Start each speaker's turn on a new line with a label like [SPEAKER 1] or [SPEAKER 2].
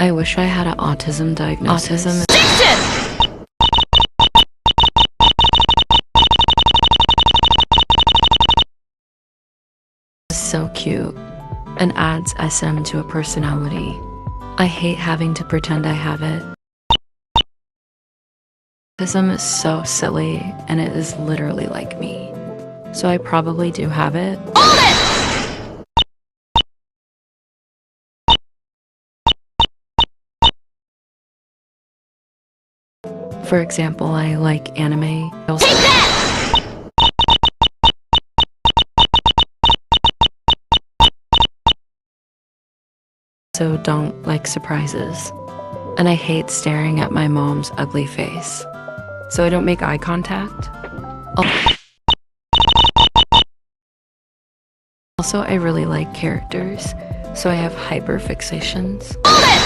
[SPEAKER 1] I wish I had an autism diagnosis. Autism is so cute and adds SM to a personality. I hate having to pretend I have it. Autism is so silly, and it is literally like me. So I probably do have it. Hold it! For example, I like anime. Take that! So don't like surprises. And I hate staring at my mom's ugly face. So I don't make eye contact. Also, I really like characters, so I have hyperfixations. Hold it!